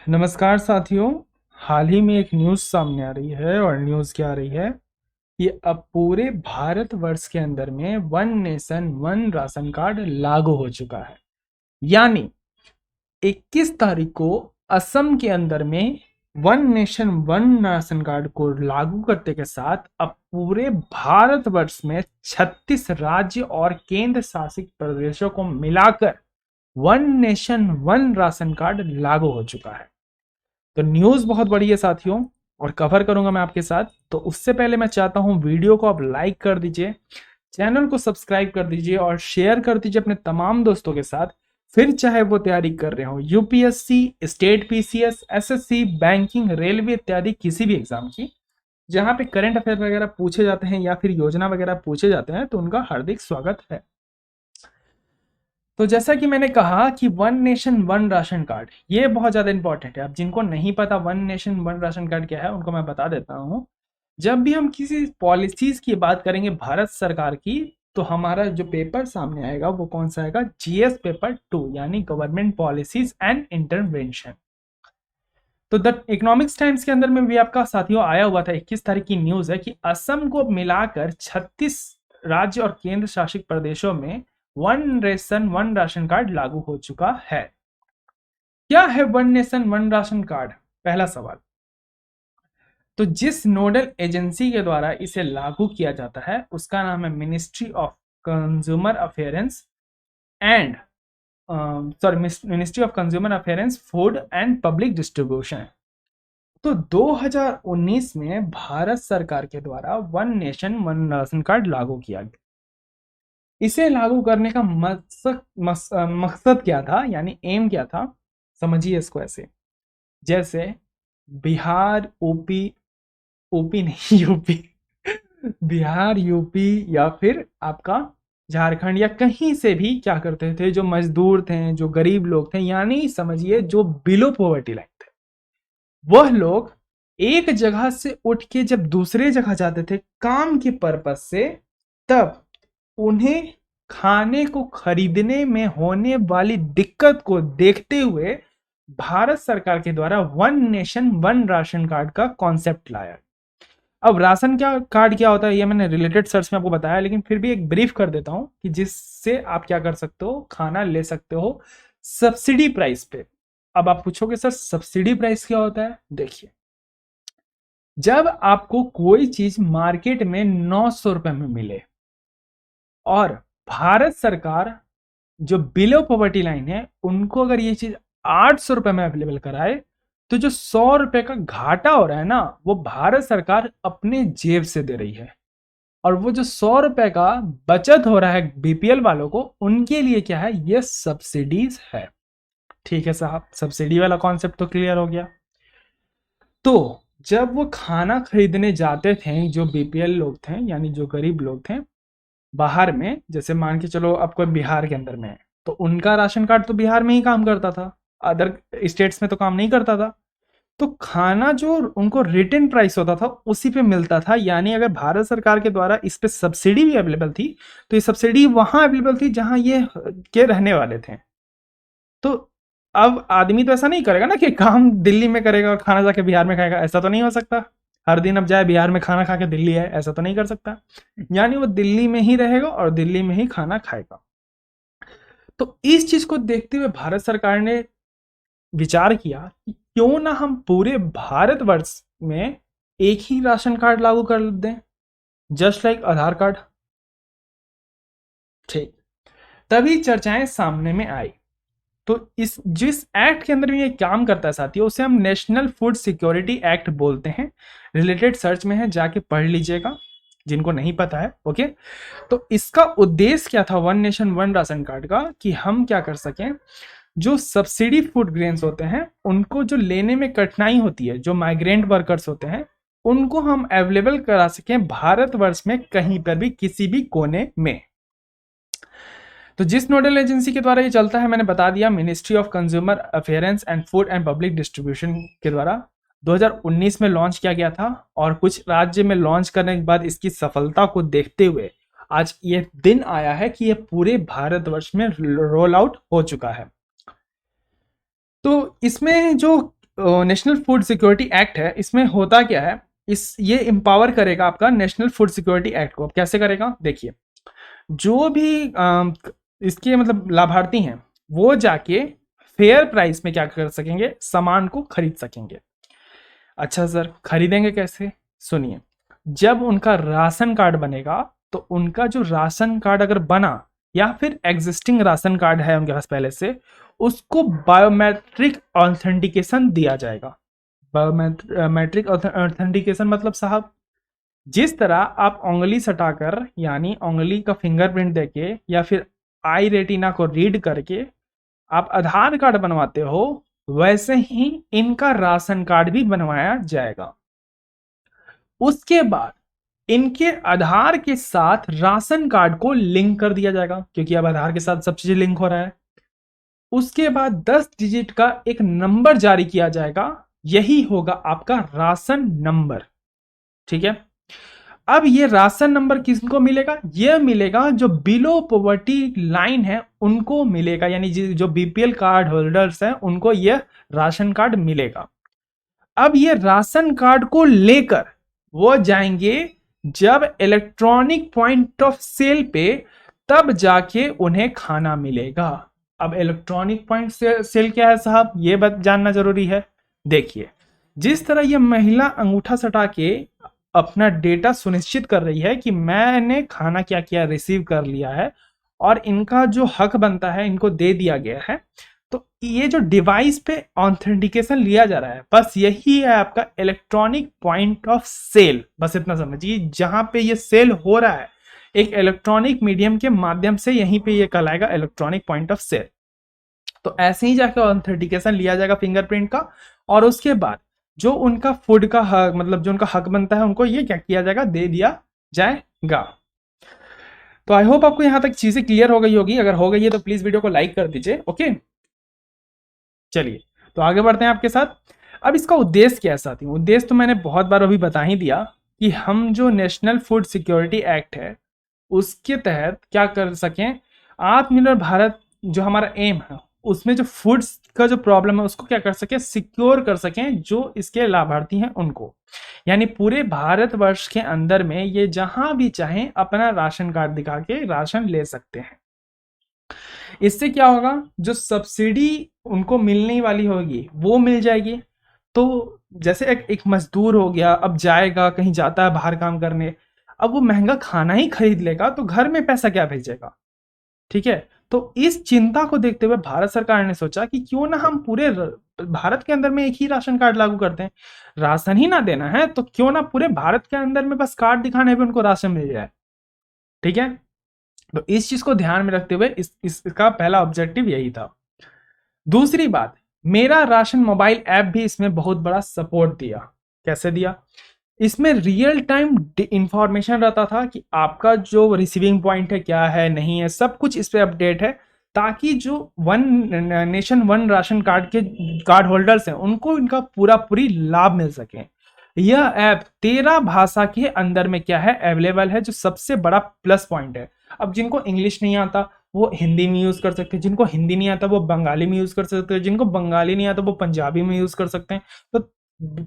नमस्कार साथियों। हाल ही में एक न्यूज़ सामने आ रही है और न्यूज़ क्या आ रही है कि अब पूरे भारतवर्ष के अंदर में one nation one ration card लागू हो चुका है। यानी 21 तारीख को असम के अंदर में one nation one ration card को लागू करने के साथ अब पूरे भारतवर्ष में 36 राज्य और केंद्र शासित प्रदेशों को मिलाकर one nation one ration card लागू हो चुका है। तो न्यूज़ बहुत बड़ी है साथियों और कवर करूंगा मैं आपके साथ। तो उससे पहले मैं चाहता हूं वीडियो को आप लाइक कर दीजिए, चैनल को सब्सक्राइब कर दीजिए और शेयर कर दीजिए अपने तमाम दोस्तों के साथ। फिर चाहे वो तैयारी कर रहे हो UPSC, state PCS, SSC, banking, railway इत्यादि किसी भी एग्जाम की, जहां पे करंट अफेयर वगैरह पूछे जाते हैं या फिर योजना वगैरह पूछे जाते हैं, तो उनका हार्दिक स्वागत है। तो जैसा कि मैंने कहा कि one nation one ration card ये बहुत ज़्यादा इंपॉर्टेंट है। अब जिनको नहीं पता one nation one ration card क्या है, उनको मैं बता देता हूँ। जब भी हम किसी पॉलिसीज की बात करेंगे भारत सरकार की, तो हमारा जो पेपर सामने आएगा वो कौन सा आएगा? जीएस पेपर 2 यानी गवर्नमेंट पॉलिसीज एंड इंटरवेंशन। तो द इकोनॉमिक्स टाइम्स के अंदर में भी आपका साथियों आया हुआ था, 21 तारीख की न्यूज है कि असम को मिलाकर 36 राज्य और केंद्र शासित प्रदेशों में one nation one ration card लागू हो चुका है। क्या है one nation one ration card? पहला सवाल। तो जिस नोडल एजेंसी के द्वारा इसे लागू किया जाता है उसका नाम है ministry of consumer affairs and ministry of consumer affairs, food and public distribution. तो 2019 में भारत सरकार के द्वारा one nation one ration card लागू किया गया। इसे लागू करने का मकसद क्या था, यानी एम क्या था? समझिए इसको ऐसे, जैसे बिहार, ओपी, ओपी नहीं यूपी, बिहार, यूपी या फिर आपका झारखंड या कहीं से भी क्या करते थे, जो मजदूर थे, जो गरीब लोग थे, यानी समझिए जो बिलो पॉवर्टी लाइन थे, वह लोग एक जगह से उठ के जब दूसरे जगह जाते थे काम के पर्पस से, तब उन्हें खाने को खरीदने में होने वाली दिक्कत को देखते हुए भारत सरकार के द्वारा one nation one ration card का कॉन्सेप्ट लाया। अब राशन क्या कार्ड क्या होता है ये मैंने रिलेटेड सर्च में आपको बताया, लेकिन फिर भी एक ब्रीफ कर देता हूं कि जिससे आप क्या कर सकते हो, खाना ले सकते हो सब्सिडी प्राइस पे। अब आप पूछोगे सर सब्सिडी प्राइस क्या होता है? देखिए, जब आपको कोई चीज मार्केट में 900 रुपए में मिले और भारत सरकार जो बिलो पॉवर्टी लाइन है उनको अगर ये चीज 800 रुपए में अवेलेबल कराए, तो जो 100 रुपए का घाटा हो रहा है ना, वो भारत सरकार अपने जेब से दे रही है। और वो जो 100 रुपए का बचत हो रहा है बीपीएल वालों को, उनके लिए क्या है? ये सब्सिडीज है। ठीक है साहब, सब्सिडी वाला कॉन्सेप्ट तो क्लियर हो गया। तो जब वो खाना खरीदने जाते थे, जो बीपीएल लोग थे यानी जो गरीब लोग थे बाहर में, जैसे मान के चलो आपको बिहार के अंदर में है, तो उनका राशन कार्ड तो बिहार में ही काम करता था, अदर स्टेट्स में तो काम नहीं करता था। तो खाना जो उनको रिटर्न प्राइस होता था उसी पे मिलता था। यानी अगर भारत सरकार के द्वारा इस पे सब्सिडी भी अवेलेबल थी, तो ये सब्सिडी वहां अवेलेबल थी जहां ये के रहने वाले थे। तो अब आदमी तो ऐसा नहीं करेगा ना कि काम दिल्ली में करेगा और खाना जाके बिहार में खाएगा, ऐसा तो नहीं हो सकता। हर दिन अब जाए बिहार में खाना खा के दिल्ली आए, ऐसा तो नहीं कर सकता। यानी वो दिल्ली में ही रहेगा और दिल्ली में ही खाना खाएगा। तो इस चीज को देखते हुए भारत सरकार ने विचार किया कि क्यों ना हम पूरे भारतवर्ष में एक ही राशन कार्ड लागू कर दें, जस्ट लाइक आधार कार्ड। ठीक, तभी चर्चाएं सामने में आई। तो इस जिस एक्ट के अंदर ये काम करता है साथियों, उसे हम नेशनल फूड सिक्योरिटी एक्ट बोलते हैं। रिलेटेड सर्च में है, जाके पढ़ लीजिएगा जिनको नहीं पता है। ओके, तो इसका उद्देश्य क्या था one nation one ration card का, कि हम क्या कर सकें, जो सब्सिडी फूड ग्रेन्स होते हैं उनको जो लेने में कठिनाई होती है, जो माइग्रेंट वर्कर्स होते हैं, उनको हम अवेलेबल करा सकें भारतवर्ष में कहीं पर भी किसी भी कोने में। तो जिस नोडल एजेंसी के द्वारा ये चलता है मैंने बता दिया, ministry of consumer affairs and food and public distribution के द्वारा 2019 में लॉन्च किया गया था। और कुछ राज्य में लॉन्च करने के बाद इसकी सफलता को देखते हुए आज ये दिन आया है कि ये पूरे भारतवर्ष में रोल आउट हो चुका है। तो इसमें जो नेशनल फूड सिक्योरिटी एक्ट है, इसमें होता क्या है, ये एम्पावर करेगा आपका नेशनल फूड सिक्योरिटी एक्ट को। अब कैसे करेगा, देखिए, जो भी इसके मतलब लाभार्थी हैं वो जाके फेयर प्राइस में क्या कर सकेंगे, सामान को खरीद सकेंगे। अच्छा सर, खरीदेंगे कैसे, सुनिए, जब उनका राशन कार्ड बनेगा तो उनका जो राशन कार्ड अगर बना या फिर एग्जिस्टिंग राशन कार्ड है उनके पास पहले से, उसको बायोमेट्रिक ऑथेंटिकेशन दिया जाएगा। बायोमेट्रिक ऑथेंटिकेशन मतलब साहब, जिस तरह आप उंगली सटाकर यानी उंगली का फिंगरप्रिंट देके या फिर आई रेटिना को रीड करके आप आधार कार्ड बनवाते हो, वैसे ही इनका राशन कार्ड भी बनवाया जाएगा। उसके बाद इनके आधार के साथ राशन कार्ड को लिंक कर दिया जाएगा, क्योंकि अब आधार के साथ सब चीजें लिंक हो रहा है। उसके बाद 10 डिजिट का एक नंबर जारी किया जाएगा, यही होगा आपका राशन नंबर। ठीक है, अब ये राशन नंबर किसको मिलेगा, ये मिलेगा जो बिलो पॉवर्टी लाइन है उनको मिलेगा, यानी जो बीपीएल कार्ड होल्डर्स हैं उनको ये राशन कार्ड मिलेगा। अब ये राशन कार्ड को लेकर वो जाएंगे जब इलेक्ट्रॉनिक पॉइंट ऑफ सेल पे, तब जाके उन्हें खाना मिलेगा। अब इलेक्ट्रॉनिक पॉइंट सेल क्या है साहब, ये बात जानना जरूरी है। देखिए, जिस तरह ये महिला अंगूठा सटा के अपना डेटा सुनिश्चित कर रही है कि मैंने खाना क्या क्या रिसीव कर लिया है और इनका जो हक बनता है इनको दे दिया गया है, तो ये जो डिवाइस पे ऑथेंटिकेशन लिया जा रहा है, बस यही है आपका इलेक्ट्रॉनिक पॉइंट ऑफ सेल। बस इतना समझिए, जहां पे ये सेल हो रहा है एक इलेक्ट्रॉनिक मीडियम के माध्यम से, यहीं पे ये कहलाएगा इलेक्ट्रॉनिक पॉइंट ऑफ सेल। तो ऐसे ही जाकर ऑथेंटिकेशन लिया जाएगा फिंगरप्रिंट का, और उसके बाद जो उनका फूड का हक मतलब जो उनका हक बनता है उनको ये क्या किया जाएगा, दे दिया जाएगा। तो आई होप आपको यहां तक चीजें क्लियर हो गई होगी, अगर हो गई है तो प्लीज वीडियो को लाइक कर दीजिए। ओके, चलिए तो आगे बढ़ते हैं आपके साथ। अब इसका उद्देश्य क्या है साथियों, उद्देश्य तो मैंने बहुत बार अभी बता ही दिया कि हम जो नेशनल फूड सिक्योरिटी एक्ट है उसके तहत क्या कर सकें, आत्मनिर्भर भारत जो हमारा एम है उसमें जो फूड्स का जो प्रॉब्लम है उसको क्या कर सके, सिक्योर कर सकें जो इसके लाभार्थी हैं उनको। यानी पूरे भारतवर्ष के अंदर में ये जहां भी चाहें अपना राशन कार्ड दिखा के राशन ले सकते हैं। इससे क्या होगा, जो सब्सिडी उनको मिलने वाली होगी वो मिल जाएगी। तो जैसे एक मजदूर हो गया, अब जाएगा कहीं जाता है बाहर काम करने, अब वो महंगा खाना ही खरीद लेगा तो घर में पैसा क्या भेजेगा। ठीक है, तो इस चिंता को देखते हुए भारत सरकार ने सोचा कि क्यों ना हम पूरे भारत के अंदर में एक ही राशन कार्ड लागू करते हैं। राशन ही ना देना है तो क्यों ना पूरे भारत के अंदर में बस कार्ड दिखाने पे उनको राशन मिल जाए। ठीक है, तो इस चीज को ध्यान में रखते हुए इसका पहला ऑब्जेक्टिव यही था। दूसरी बात, मेरा राशन मोबाइल ऐप भी इसमें बहुत बड़ा सपोर्ट दिया। कैसे दिया, इसमें रियल टाइम इंफॉर्मेशन रहता था कि आपका जो रिसीविंग पॉइंट है क्या है नहीं है, सब कुछ इस पे अपडेट है, ताकि जो one nation one ration card के कार्ड होल्डर्स हैं उनको इनका पूरी लाभ मिल सके। यह ऐप 13 भाषा के अंदर में क्या है, अवेलेबल है, जो सबसे बड़ा प्लस पॉइंट है। अब जिनको इंग्लिश नहीं आता वो हिंदी में यूज कर सकते हैं, जिनको हिंदी नहीं आता वो बंगाली में यूज कर सकते हैं, जिनको बंगाली नहीं आता वो पंजाबी में यूज कर सकते हैं। तो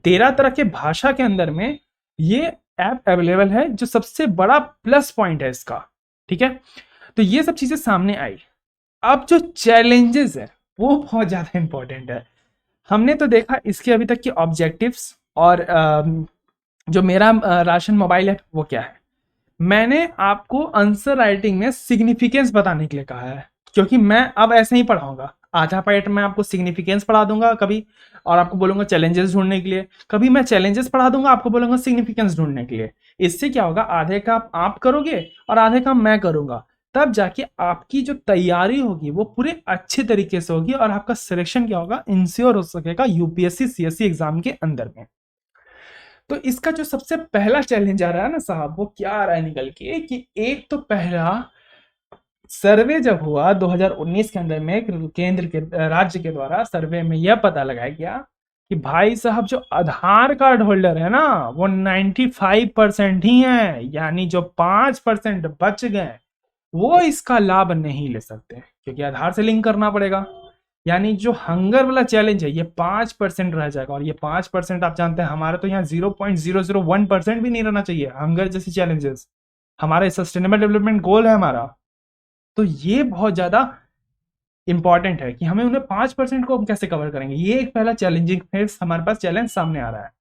13 तरह के भाषा के अंदर में ये ऐप अवेलेबल है, जो सबसे बड़ा प्लस पॉइंट है इसका। ठीक है, तो ये सब चीजें सामने आई। अब जो चैलेंजेस है वो बहुत ज्यादा इंपॉर्टेंट है। हमने तो देखा इसके अभी तक के ऑब्जेक्टिव्स, और जो मेरा राशन मोबाइल है वो क्या है। मैंने आपको आंसर राइटिंग में सिग्निफिकेंस बताने के लिए कहा है, क्योंकि मैं अब ऐसे ही पढ़ाऊंगा। आधा पार्ट में आपको सिग्निफिकेंस पढ़ा दूंगा कभी, और आपको बोलूंगा चैलेंजेस ढूंढने के लिए, कभी मैं चैलेंजेस पढ़ा दूंगा आपको बोलूंगा सिग्निफिकेंस ढूंढने के लिए। इससे क्या होगा, आधे काम आप करोगे और आधे काम मैं करूंगा, तब जाके आपकी जो तैयारी होगी वो पूरे अच्छे तरीके से होगी और आपका सिलेक्शन क्या होगा, इंश्योर हो सकेगा यूपीएससी सीएससी एग्जाम के अंदर में। तो इसका जो सबसे पहला चैलेंज आ रहा है ना साहब, वो क्या आ रहा है निकल के, कि एक तो पहला सर्वे जब हुआ 2019 के अंदर में, केंद्र के राज्य के द्वारा सर्वे में यह पता लगाया गया कि भाई साहब जो आधार कार्ड होल्डर है ना वो 95% ही है, यानी जो 5% बच गए वो इसका लाभ नहीं ले सकते, क्योंकि आधार से लिंक करना पड़ेगा। यानी जो हंगर वाला चैलेंज है ये 5% रह जाएगा, और ये 5% आप जानते हैं हमारे तो यहाँ 0.001% भी नहीं रहना चाहिए हंगर जैसी चैलेंजेस। हमारा सस्टेनेबल डेवलपमेंट गोल है हमारा, तो ये बहुत ज्यादा इंपॉर्टेंट है कि हमें उन्हें 5% को हम कैसे कवर करेंगे। ये एक पहला चैलेंजिंग फेस हमारे पास चैलेंज सामने आ रहा है।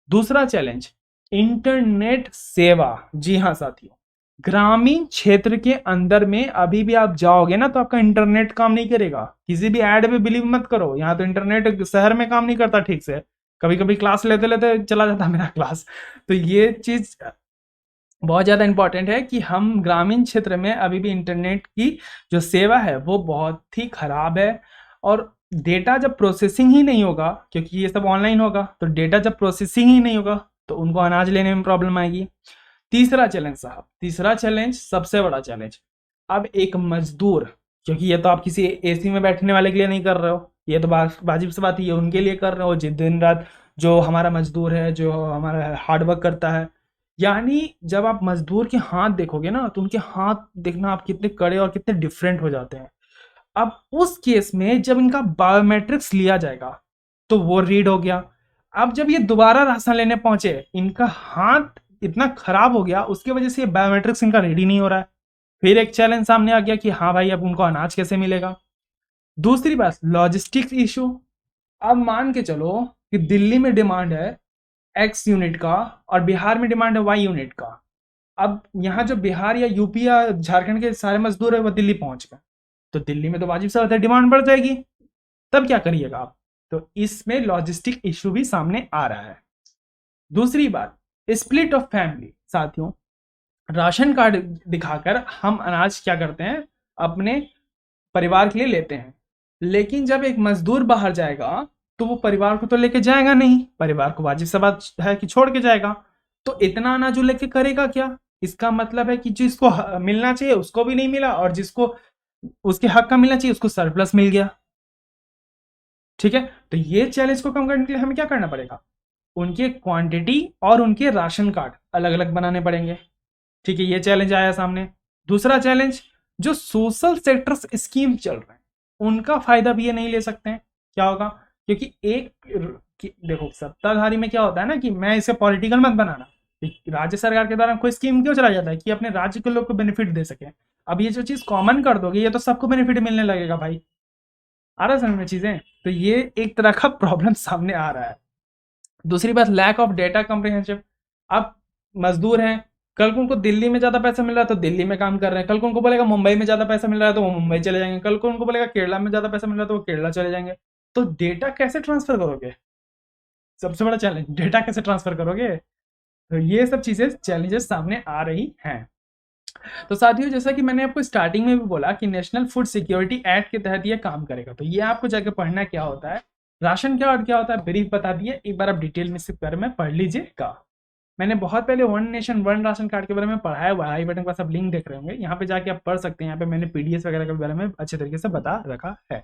दूसरा चैलेंज, इंटरनेट सेवा। जी हाँ साथियों, ग्रामीण क्षेत्र के अंदर में अभी भी आप जाओगे ना तो आपका इंटरनेट काम नहीं करेगा। किसी भी ऐड पे बिलीव मत करो, यहाँ तो इंटरनेट शहर में काम नहीं करता ठीक से, कभी कभी क्लास लेते लेते चला जाता मेरा क्लास। तो ये चीज बहुत ज़्यादा इंपॉर्टेंट है कि हम ग्रामीण क्षेत्र में अभी भी इंटरनेट की जो सेवा है वो बहुत ही खराब है। और डेटा जब प्रोसेसिंग ही नहीं होगा, क्योंकि ये सब ऑनलाइन होगा, तो डेटा जब प्रोसेसिंग ही नहीं होगा तो उनको अनाज लेने में प्रॉब्लम आएगी। तीसरा चैलेंज साहब, तीसरा चैलेंज सबसे बड़ा चैलेंज, अब एक मजदूर, क्योंकि ये तो आप किसी एसी में बैठने वाले के लिए नहीं कर रहे हो, ये तो वाजिब सी बात है, ये उनके लिए कर रहे हो जिस दिन रात जो हमारा मजदूर है, जो हमारा हार्डवर्क करता है। यानी जब आप मजदूर के हाथ देखोगे ना तो उनके हाथ देखना आप कितने कड़े और कितने डिफरेंट हो जाते हैं। अब उस केस में जब इनका बायोमेट्रिक्स लिया जाएगा तो वो रीड हो गया। अब जब ये दोबारा राशन लेने पहुंचे, इनका हाथ इतना खराब हो गया, उसकी वजह से ये बायोमेट्रिक्स इनका रेडी नहीं हो रहा है। फिर एक चैलेंज सामने आ गया कि हाँ भाई अब उनको अनाज कैसे मिलेगा। दूसरी बात, लॉजिस्टिक्स इशू। अब मान के चलो कि दिल्ली में डिमांड है एक्स यूनिट का और बिहार में डिमांड है वाई यूनिट का। अब यहाँ जो बिहार या यूपी या झारखंड के सारे मजदूर है वो दिल्ली पहुंच गए, तो दिल्ली में तो वाजिब सा होता है डिमांड बढ़ जाएगी, तब क्या करिएगा आप। तो इसमें लॉजिस्टिक इशू भी सामने आ रहा है। दूसरी बात, स्प्लिट ऑफ फैमिली। साथियों, राशन कार्ड दिखाकर हम अनाज क्या करते हैं, अपने परिवार के लिए लेते हैं, लेकिन जब एक मजदूर बाहर जाएगा तो वो परिवार को तो लेके जाएगा नहीं, परिवार को वाजिब सा बात है कि छोड़ के जाएगा। तो इतना अनाज लेके करेगा क्या। इसका मतलब है कि जिसको मिलना चाहिए उसको भी नहीं मिला, और जिसको उसके हक का मिलना चाहिए उसको सरप्लस मिल गया। ठीक है, तो ये चैलेंज को कम करने के लिए हमें क्या करना पड़ेगा, उनके क्वांटिटी और उनके राशन कार्ड अलग अलग बनाने पड़ेंगे। ठीक है, ये चैलेंज आया सामने। दूसरा चैलेंज, जो सोशल सेक्टर्स स्कीम चल रहे हैं उनका फायदा भी ये नहीं ले सकते हैं। क्या होगा, क्योंकि देखो सत्ताधारी में क्या होता है ना कि मैं इसे पॉलिटिकल मत बनाना, राज्य सरकार के द्वारा कोई स्कीम क्यों चला जाता है कि अपने राज्य के लोग को बेनिफिट दे सके। अब ये जो चीज कॉमन कर दोगे ये तो सबको बेनिफिट मिलने लगेगा भाई, आ रहा है समझ में चीजें। तो ये एक तरह का प्रॉब्लम सामने आ रहा है। दूसरी बात, लैक ऑफ डेटा कम्प्रिहेंसिव। अब मजदूर हैं, कल को उनको दिल्ली में ज्यादा पैसा मिल रहा है तो दिल्ली में काम कर रहे हैं, कल को उनको बोलेगा मुंबई में ज्यादा पैसा मिल रहा है तो वो मुंबई चले जाएंगे, कल को उनको बोलेगा केरला में ज्यादा पैसा मिल रहा है तो वो केरला चले जाएंगे। तो डेटा कैसे ट्रांसफर करोगे, सबसे बड़ा चैलेंज डेटा कैसे ट्रांसफर करोगे। तो ये सब चीजें चैलेंजेस सामने आ रही हैं। तो साथियों, जैसा कि मैंने आपको स्टार्टिंग में भी बोला कि नेशनल फूड सिक्योरिटी एक्ट के तहत ये काम करेगा, तो ये आपको जाके पढ़ना क्या होता है, राशन कार्ड क्या होता है, ब्रीफ बता दिए, एक बार आप डिटेल में इसके बारे में पढ़ लीजिएगा। मैंने बहुत पहले one nation one ration card के बारे में पढ़ाया हुआ है, आई बटन के पास आप लिंक देख रहे होंगे, यहाँ पे जाके आप पढ़ सकते हैं। यहाँ पे मैंने पीडीएफ वगैरह के बारे में अच्छे तरीके से बता रखा है।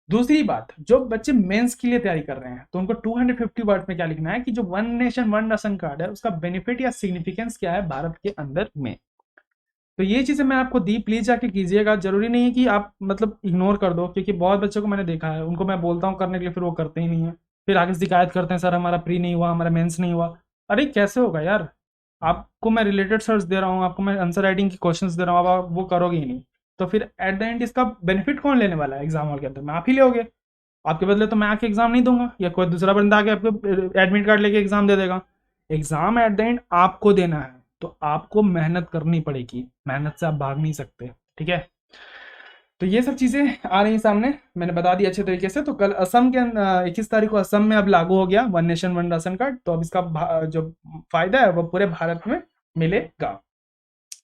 दूसरी बात, जो बच्चे मेंस के लिए तैयारी कर रहे हैं तो उनको 250 वर्ड में क्या लिखना है कि जो one nation one ration card है उसका बेनिफिट या सिग्निफिकेंस क्या है भारत के अंदर में। तो ये चीजें मैं आपको दी, प्लीज जाके कीजिएगा। जरूरी नहीं है कि आप मतलब इग्नोर कर दो, क्योंकि बहुत बच्चों को मैंने देखा है उनको मैं बोलता हूँ करने के लिए फिर वो करते ही नहीं है, फिर आगे शिकायत करते हैं सर हमारा प्री नहीं हुआ, हमारा मेंस नहीं हुआ। अरे कैसे होगा यार, आपको मैं रिलेटेड सर्च दे रहा हूँ, आपको मैं आंसर राइटिंग की क्वेश्चंस दे रहा हूँ, अब आप वो करोगे ही नहीं, तो फिर एट द एंड इसका बेनिफिट कौन लेने वाला है एग्जाम हॉल के अंदर में, आप ही लोगे। आपके बदले तो मैं आके एग्जाम नहीं दूंगा या कोई दूसरा बंदा आके आपको एडमिट कार्ड लेके एग्जाम दे देगा। एग्जाम एट द एंड आपको देना है, तो आपको मेहनत करनी पड़ेगी, मेहनत से आप भाग नहीं सकते। ठीक है, तो ये सब चीजें आ रही सामने, मैंने बता दी अच्छे तरीके से। तो कल असम के 21 तारीख को असम में अब लागू हो गया one nation one ration card, तो अब इसका जो फायदा है वो पूरे भारत में मिलेगा।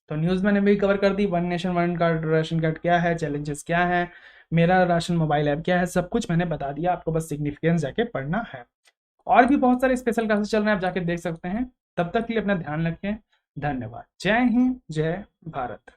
तो न्यूज मैंने भी कवर कर दी, one nation one card ration card क्या है, चैलेंजेस क्या है, मेरा राशन मोबाइल ऐप क्या है, सब कुछ मैंने बता दिया। आपको बस सिग्निफिकेंस जाके पढ़ना है। और भी बहुत सारे स्पेशल क्लासेस चल रहे हैं, आप जाके देख सकते हैं। तब तक के लिए अपना ध्यान रखें। धन्यवाद। जय हिंद, जय भारत।